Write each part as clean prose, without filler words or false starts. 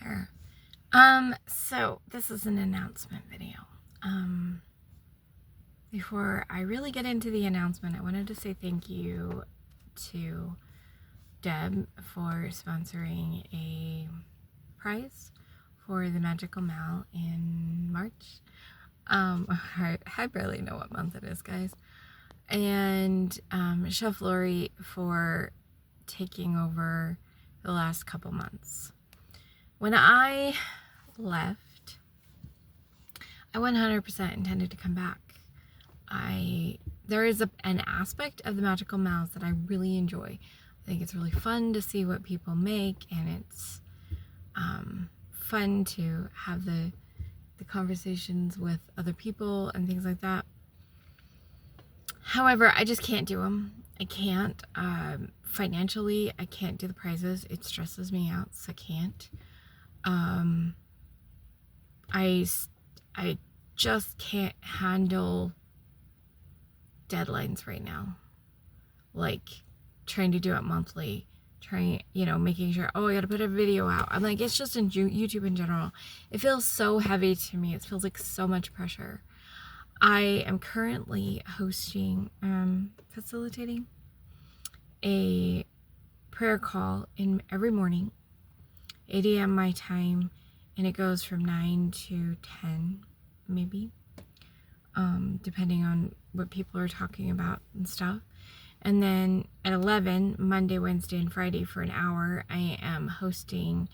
there. So this is an announcement video. Before I really get into the announcement, I wanted to say thank you to Deb for sponsoring a prize for the Magical Mal in March. I barely know what month it is, guys. And Chef Lori for taking over the last couple months. When I left, I 100% intended to come back. There is an aspect of the Magical Mals that I really enjoy. I think it's really fun to see what people make, and it's fun to have the conversations with other people and things like that. However, I just can't do them. I can't. Financially, I can't do the prizes. It stresses me out, so I can't. I just can't handle deadlines right now. Like trying to do it monthly, making sure, I gotta put a video out. I'm like, it's just in YouTube in general. It feels so heavy to me. It feels like so much pressure. I am currently facilitating a prayer call every morning, 8 a.m. my time, and it goes from 9 to 10, maybe, depending on what people are talking about and stuff. And then at 11, Monday, Wednesday, and Friday for an hour, I am hosting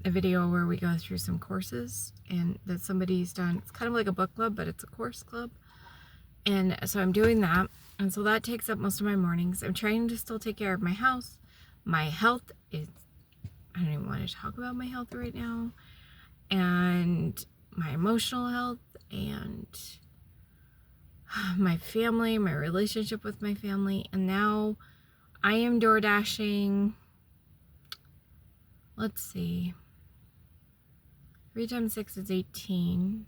a video where we go through some courses and that somebody's done. It's kind of like a book club, but it's a course club. And so I'm doing that. And so that takes up most of my mornings. I'm trying to still take care of my house. My health is, I don't even want to talk about my health right now. And my emotional health and my family, my relationship with my family. And now I am door dashing. Let's see. 3 times 6 is 18.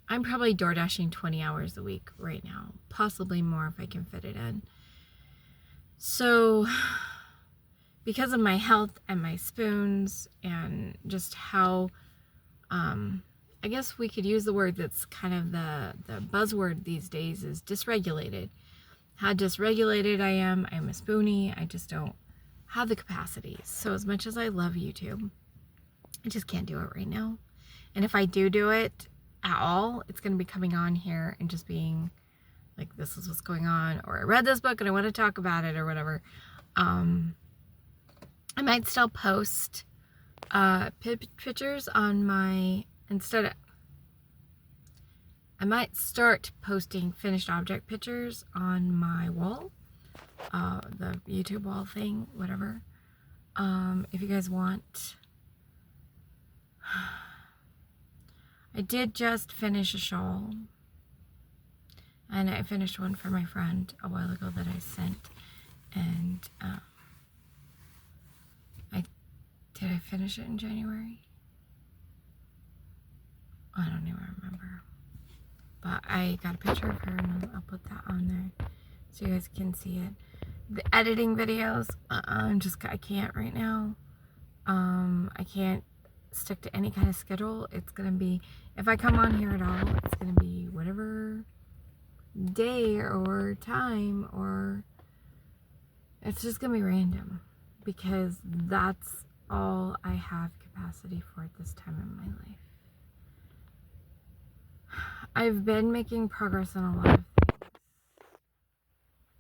I'm probably door dashing 20 hours a week right now. Possibly more if I can fit it in. So, because of my health and my spoons and just how, I guess we could use the word that's kind of the buzzword these days is dysregulated. How dysregulated I am a spoonie. I just don't have the capacity. So as much as I love YouTube, I just can't do it right now. And if I do it at all, it's going to be coming on here and just being like, this is what's going on, or I read this book and I want to talk about it, or whatever. I might still post pictures on my, I might start posting finished object pictures on my wall, the YouTube wall thing, whatever. If you guys want. I did just finish a shawl, and I finished one for my friend a while ago that I sent, and did I finish it in January? I don't even remember, but I got a picture of her and I'll put that on there so you guys can see it. The editing videos, I can't right now. I can't stick to any kind of schedule. It's gonna be, if I come on here at all, it's gonna be whatever day or time, or it's just gonna be random, because that's all I have capacity for at this time in my life. I've been making progress on a lot of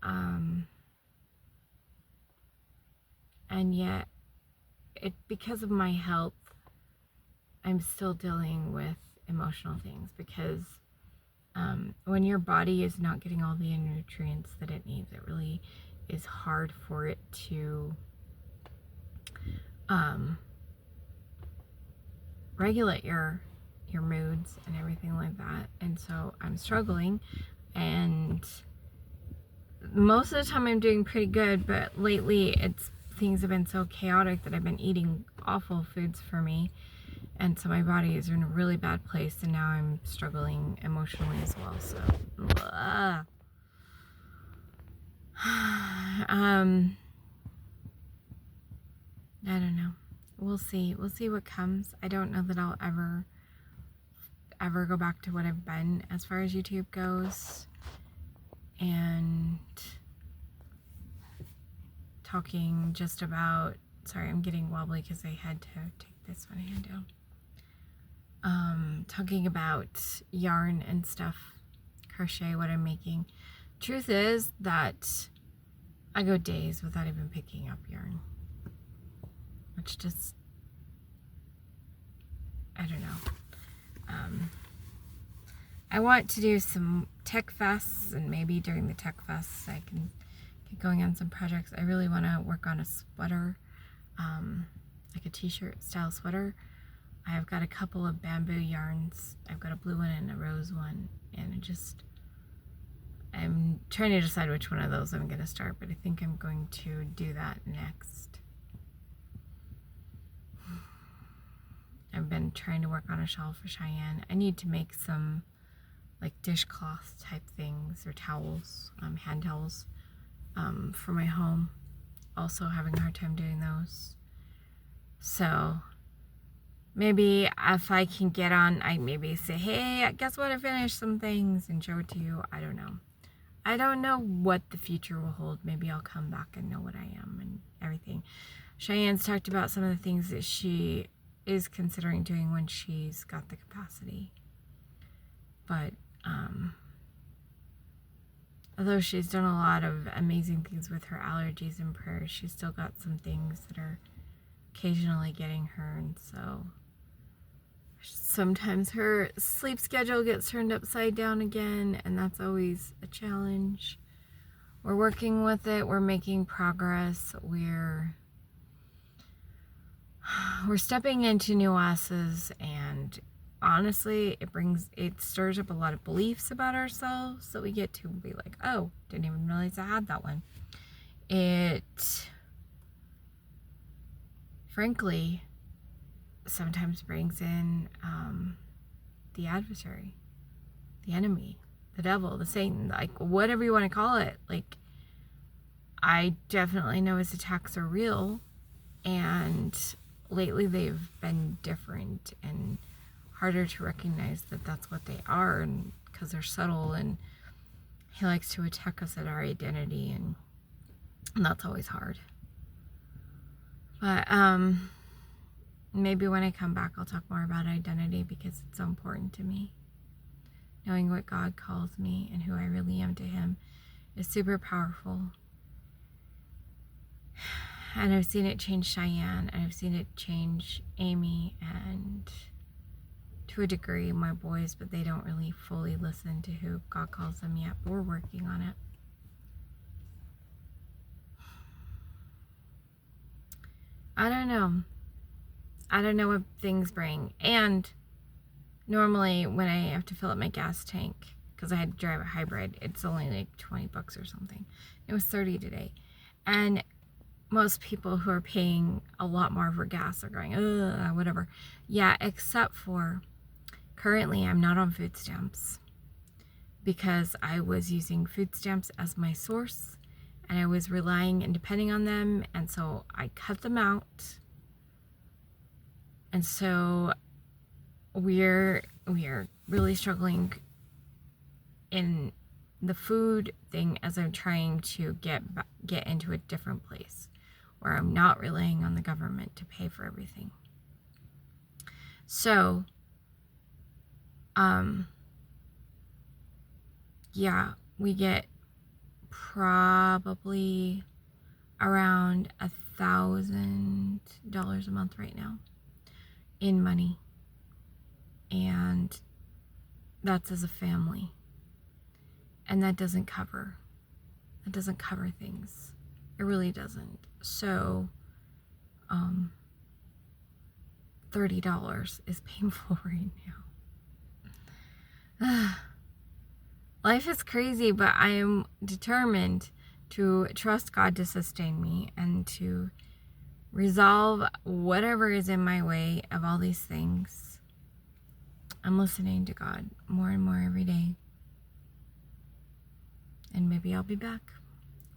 things. And yet, because of my health, I'm still dealing with emotional things, because when your body is not getting all the nutrients that it needs, it really is hard for it to regulate your moods and everything like that. And so I'm struggling, and most of the time I'm doing pretty good, but lately things have been so chaotic that I've been eating awful foods for me, and so my body is in a really bad place, and now I'm struggling emotionally as well. So I don't know. We'll see. We'll see what comes. I don't know that I'll ever go back to what I've been as far as YouTube goes. And talking just about, sorry, I'm getting wobbly because I had to take this one hand down. Talking about yarn and stuff, crochet, what I'm making. Truth is that I go days without even picking up yarn, which just, I don't know. I want to do some tech fests, and maybe during the tech fests I can get going on some projects. I really want to work on a sweater, like a t-shirt style sweater. I've got a couple of bamboo yarns. I've got a blue one and a rose one, and I'm trying to decide which one of those I'm going to start, but I think I'm going to do that next. I've been trying to work on a shawl for Cheyenne. I need to make some like dishcloth type things or towels, hand towels, for my home. Also having a hard time doing those. So maybe if I can get on, I maybe say, hey, guess what? I finished some things and show it to you. I don't know. I don't know what the future will hold. Maybe I'll come back and know what I am and everything. Cheyenne's talked about some of the things that she is considering doing when she's got the capacity. But although she's done a lot of amazing things with her allergies and prayers, she's still got some things that are occasionally getting her, and so sometimes her sleep schedule gets turned upside down again, and that's always a challenge. We're working with it. We're making progress. We're stepping into nuances, and honestly, it stirs up a lot of beliefs about ourselves that we get to be like, oh, didn't even realize I had that one. It frankly sometimes brings in the adversary, the enemy, the devil, the Satan, like whatever you want to call it. Like, I definitely know his attacks are real, and lately they've been different and harder to recognize that that's what they are, and because they're subtle, and he likes to attack us at our identity, and that's always hard. But maybe when I come back I'll talk more about identity, because it's so important to me. Knowing what God calls me and who I really am to him is super powerful. And I've seen it change Cheyenne, and I've seen it change Amy, and to a degree my boys, but they don't really fully listen to who God calls them yet. But we're working on it. I don't know. I don't know what things bring. And normally when I have to fill up my gas tank, because I had to drive a hybrid, it's only like $20 or something. It was $30 today. And most people who are paying a lot more for gas are going, ugh, whatever. Yeah, except for currently I'm not on food stamps, because I was using food stamps as my source, and I was relying and depending on them, and so I cut them out. And so we are really struggling in the food thing, as I'm trying to get into a different place where I'm not relying on the government to pay for everything. So yeah, we get probably around $1,000 a month right now in money, and that's as a family, and that doesn't cover things. It really doesn't. So $30 is painful right now. Life is crazy, but I am determined to trust God to sustain me and to resolve whatever is in my way of all these things. I'm listening to God more and more every day. And maybe I'll be back.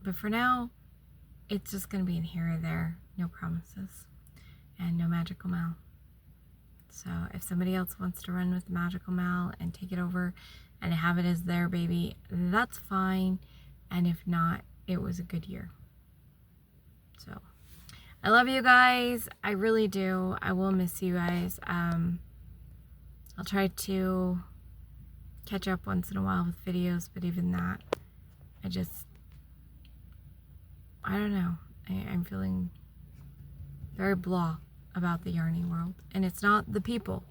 But for now, it's just going to be in here or there. No promises. and no Magical Mal. So if somebody else wants to run with Magical Mal and take it over and have it as their baby, that's fine. And if not, it was a good year. So I love you guys. I really do. I will miss you guys. I'll try to catch up once in a while with videos, but even that, I don't know. I'm feeling very blah about the yarning world. And it's not the people.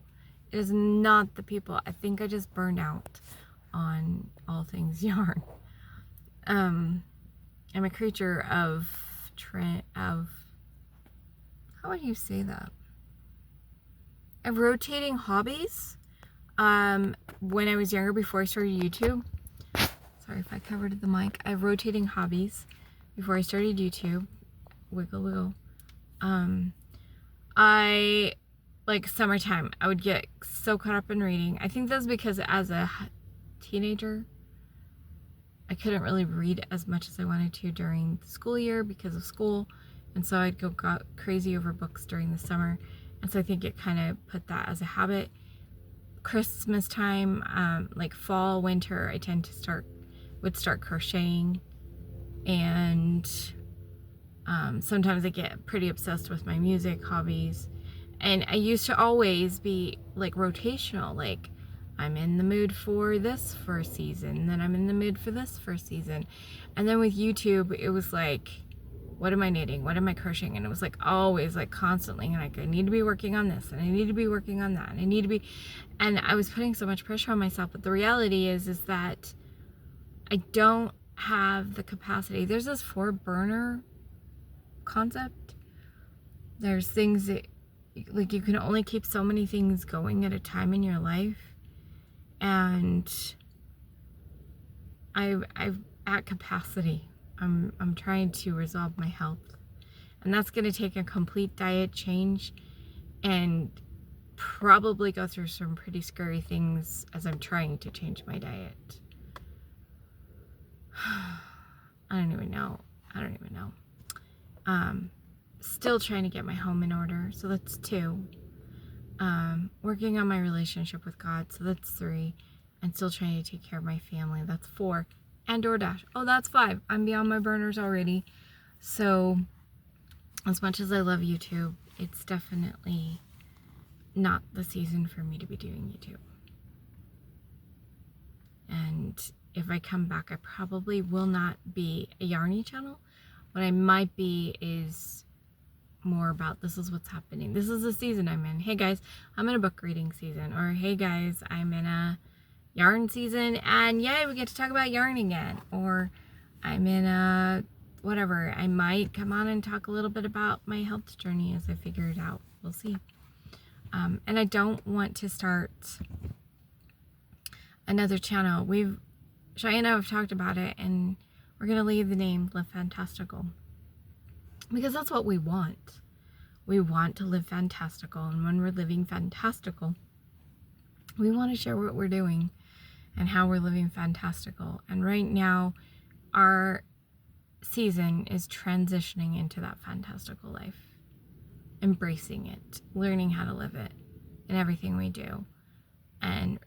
It is not the people. I think I just burned out on all things yarn. I'm a creature of how would you say that? Of rotating hobbies. When I was younger, before I started YouTube, sorry if I covered the mic, I have rotating hobbies before I started YouTube. Wiggle wiggle. I like summertime, I would get so caught up in reading. I think that's because as a teenager, I couldn't really read as much as I wanted to during the school year because of school. And so I'd go crazy over books during the summer. And so I think it kind of put that as a habit. Christmas time, like fall, winter, I would start crocheting. And sometimes I get pretty obsessed with my music hobbies. And I used to always be like rotational, like I'm in the mood for this for a season, then I'm in the mood for this for a season. And then with YouTube, it was like, what am I knitting? What am I crocheting? And it was like always like constantly like I need to be working on this and I need to be working on that and I need to be, and I was putting so much pressure on myself. But the reality is that I don't have the capacity. There's this 4-burner concept. There's things that like you can only keep so many things going at a time in your life. And I've at capacity. I'm trying to resolve my health. And that's going to take a complete diet change and probably go through some pretty scary things as I'm trying to change my diet. I don't even know. Still trying to get my home in order. So that's 2. Working on my relationship with God. So that's 3. And still trying to take care of my family. That's 4. And DoorDash. Oh, that's 5. I'm beyond my burners already. So as much as I love YouTube, it's definitely not the season for me to be doing YouTube. And if I come back, I probably will not be a yarny channel. What I might be is more about this is what's happening. This is the season I'm in. Hey guys, I'm in a book reading season. Or hey guys, I'm in a yarn season and yay, we get to talk about yarn again. Or I'm in a whatever. I might come on and talk a little bit about my health journey as I figure it out. We'll see. And I don't want to start another channel. Cheyenne and I have talked about it, and we're going to leave the name Live Fantastical. Because that's what we want. We want to live fantastical. And when we're living fantastical, we want to share what we're doing and how we're living fantastical. And right now, our season is transitioning into that fantastical life. Embracing it. Learning how to live it in everything we do. And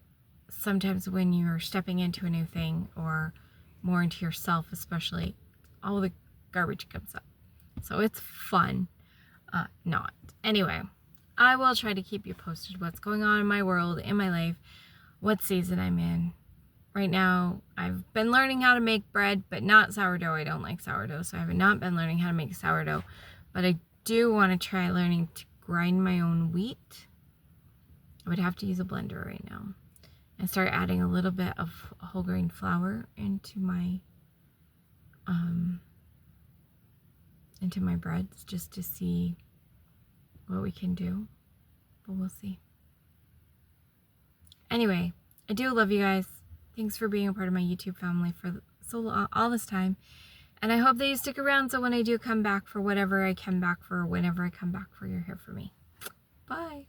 sometimes when you're stepping into a new thing or more into yourself especially, all the garbage comes up. So it's fun. Not. Anyway, I will try to keep you posted what's going on in my world, in my life, what season I'm in. Right now, I've been learning how to make bread, but not sourdough. I don't like sourdough, so I have not been learning how to make sourdough. But I do want to try learning to grind my own wheat. I would have to use a blender right now. And start adding a little bit of whole grain flour into my breads just to see what we can do. But we'll see. Anyway, I do love you guys. Thanks for being a part of my YouTube family for all this time. And I hope that you stick around so when I do come back for whatever I come back for, whenever I come back for, you're here for me. Bye.